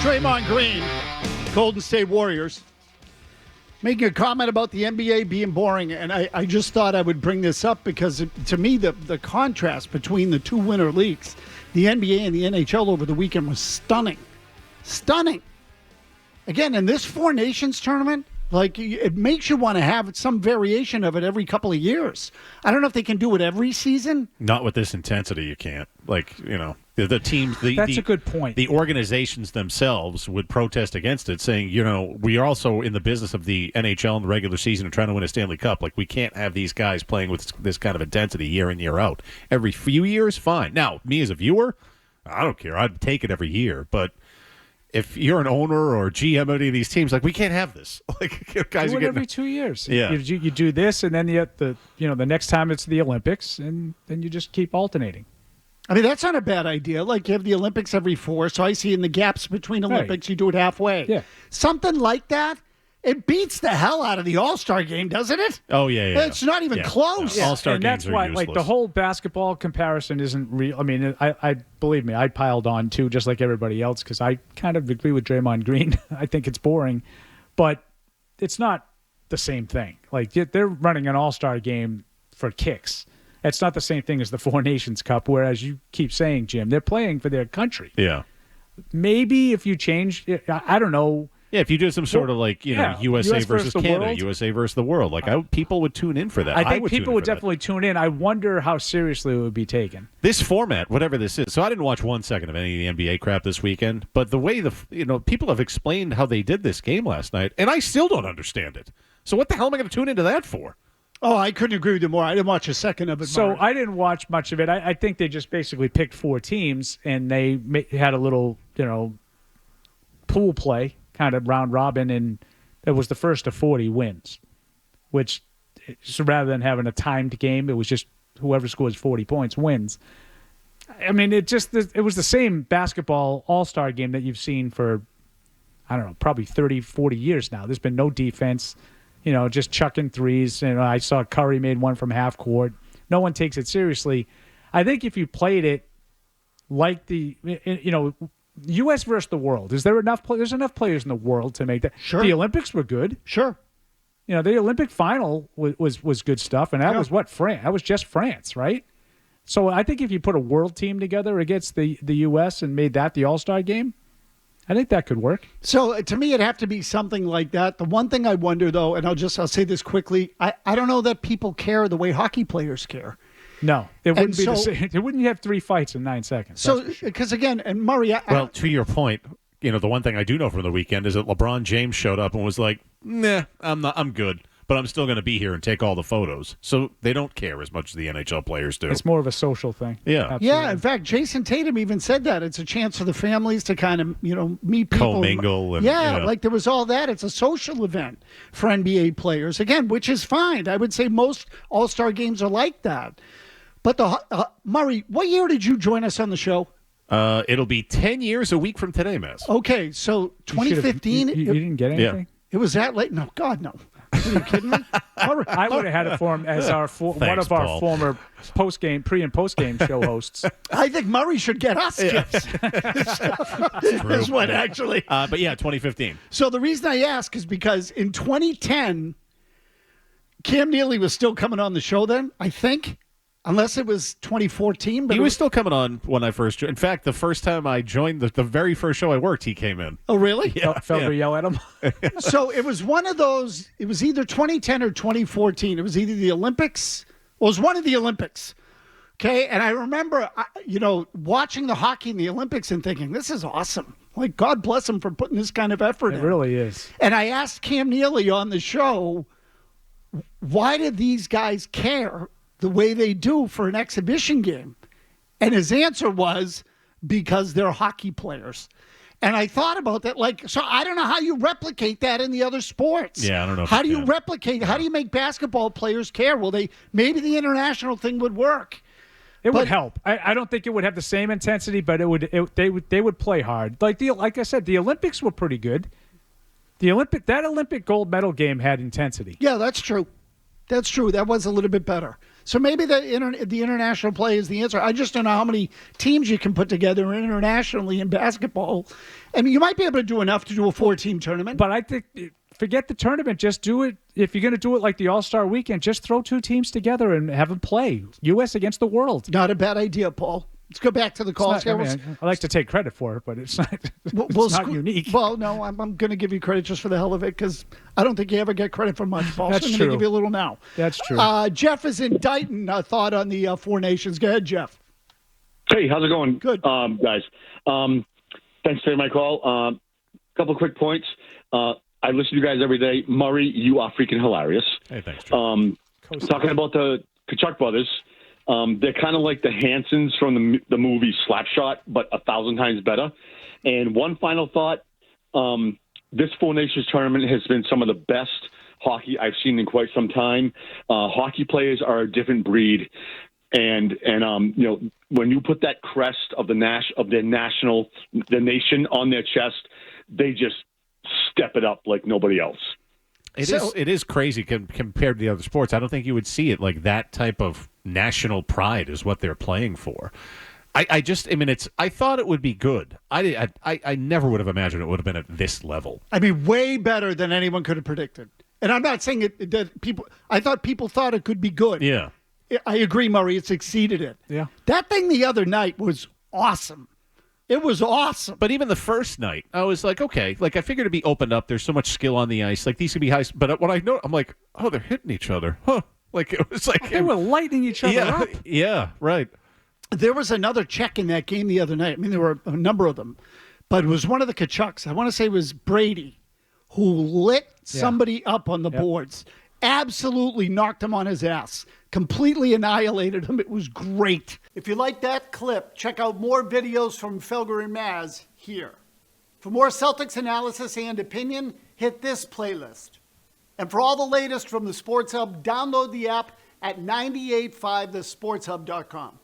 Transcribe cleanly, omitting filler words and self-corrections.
Draymond Green, Golden State Warriors, making a comment about the NBA being boring. And I just thought I would bring this up because, to me, the contrast between the two winter leagues, the NBA and the NHL over the weekend, was stunning. Stunning. Again, in this Four Nations tournament, like, it makes you want to have some variation of it every couple of years. I don't know if they can do it every season. Not with this intensity, you can't. Like, the teams... That's a good point. The organizations themselves would protest against it, saying, we are also in the business of the NHL in the regular season and trying to win a Stanley Cup. Like, we can't have these guys playing with this kind of intensity year in, year out. Every few years, fine. Now, me as a viewer, I don't care. I'd take it every year, but... if you're an owner or GM of any of these teams, like, we can't have this. Like, guys do are it getting every 2 years. Yeah. You do this, and then the next time it's the Olympics, and then you just keep alternating. I mean, that's not a bad idea. Like, you have the Olympics every 4, so I see in the gaps between Olympics, you do it halfway. Yeah. Something like that. It beats the hell out of the All-Star game, doesn't it? Oh, yeah. It's not even close. No, All-Star and games that's why, are useless. like, the whole basketball comparison isn't real. I mean, I believe me, I piled on too, just like everybody else, because I kind of agree with Draymond Green. I think it's boring, but it's not the same thing. Like, they're running an All-Star game for kicks. It's not the same thing as the Four Nations Cup, whereas you keep saying, Jim, they're playing for their country. Yeah. Maybe if you change, I don't know. Yeah, if you did some sort of, like, USA versus Canada, world. USA versus the world, like, people would tune in for that. I think people would definitely tune in. I wonder how seriously it would be taken. This format, whatever this is. So I didn't watch 1 second of any of the NBA crap this weekend, but the way people have explained how they did this game last night, and I still don't understand it. So what the hell am I going to tune into that for? Oh, I couldn't agree with you more. I didn't watch a second of it. So Mark. I didn't watch much of it. I think they just basically picked 4 teams, and they had a little, pool play, kind of round robin, and it was the first of 40 wins, which, so rather than having a timed game, it was just whoever scores 40 points wins. I mean, it was the same basketball all-star game that you've seen for, I don't know, probably 30, 40 years now. There's been no defense, just chucking threes. I saw Curry made one from half court. No one takes it seriously. I think if you played it like U.S. versus the world, is there enough? There's enough players in the world to make that. Sure. The Olympics were good. Sure. The Olympic final was good stuff, and that was what France. That was just France, right? So I think if you put a world team together against the U.S. and made that the All-Star game, I think that could work. So to me, it'd have to be something like that. The one thing I wonder, though, and I'll say this quickly, I don't know that people care the way hockey players care. No, it wouldn't be the same. It wouldn't have 3 fights in 9 seconds. So, because again, and Murray, well, to your point, the one thing I do know from the weekend is that LeBron James showed up and was like, "Nah, I'm good, but I'm still going to be here and take all the photos." So they don't care as much as the NHL players do. It's more of a social thing. Yeah, absolutely. Yeah. In fact, Jason Tatum even said that it's a chance for the families to kind of meet people, commingle, and like there was all that. It's a social event for NBA players again, which is fine. I would say most All-Star games are like that. But Murray, what year did you join us on the show? It'll be 10 years a week from today, Mazz. Okay, so 2015. You didn't get anything? Yeah. It was that late? No, God, no. Are you kidding me? I would have had it for him as one of our former pre and post game show hosts. I think Murray should get us gifts. This one, actually. But yeah, 2015. So the reason I ask is because in 2010, Cam Neely was still coming on the show then, I think. Unless it was 2014. But he was still coming on when I first joined. In fact, the first time I joined, the very first show I worked, he came in. Oh, really? Yeah. Felger yell at him. So it was one of those, it was either 2010 or 2014. It was either the Olympics. Well, it was one of the Olympics. Okay. And I remember, watching the hockey in the Olympics and thinking, this is awesome. Like, God bless him for putting this kind of effort in. It really is. And I asked Cam Neely on the show, why did these guys care the way they do for an exhibition game? And his answer was, because they're hockey players. And I thought about that, so I don't know how you replicate that in the other sports. Yeah, I don't know. How do you replicate, how do you make basketball players care? Well, maybe the international thing would work. It would help. I don't think it would have the same intensity, but they would play hard. Like I said, the Olympics were pretty good. That Olympic gold medal game had intensity. Yeah, that's true. That's true. That was a little bit better. So maybe the international play is the answer. I just don't know how many teams you can put together internationally in basketball. I mean, you might be able to do enough to do a 4-team tournament. But I think forget the tournament. Just do it. If you're going to do it like the All-Star Weekend, just throw 2 teams together and have them play. U.S. against the world. Not a bad idea, Paul. Let's go back to the calls. I like to take credit for it, but it's not, it's not unique. Well, no, I'm going to give you credit just for the hell of it because I don't think you ever get credit for much, Paul. That's so I'm true. going to give you a little now. That's true. Jeff is in Dighton. Thought on the Four Nations. Go ahead, Jeff. Hey, how's it going? Good. Guys. Thanks for taking my call. Couple quick points. I listen to you guys every day. Murray, you are freaking hilarious. Hey, thanks, Jeff. Talking about the Kachuk brothers, they're kind of like the Hansons from the movie Slapshot, but 1,000 times better. And one final thought, this Four Nations tournament has been some of the best hockey I've seen in quite some time. Hockey players are a different breed. And you know, when you put that crest of the nation on their chest, they just step it up like nobody else. It is crazy compared to the other sports. I don't think you would see it like that type of national pride is what they're playing for. I thought it would be good. I never would have imagined it would have been at this level. I mean, way better than anyone could have predicted. And I'm not saying that people. I thought people thought it could be good. Yeah, I agree, Murray. It's exceeded it. Yeah, that thing the other night was awesome. It was awesome. But even the first night, I was like, okay, like I figured it'd be opened up. There's so much skill on the ice. Like these could be high. But when I know, I'm like, oh, they're hitting each other. Huh? Like it was like they were lighting each other up. Yeah, right. There was another check in that game the other night. I mean, there were a number of them, but it was one of the Kachucks. I want to say it was Brady who lit somebody up on the boards. Absolutely knocked him on his ass. Completely annihilated him. It was great. If you like that clip, check out more videos from Felger and Mazz here. For more Celtics analysis and opinion, hit this playlist. And for all the latest from the Sports Hub, download the app at 985thesportshub.com.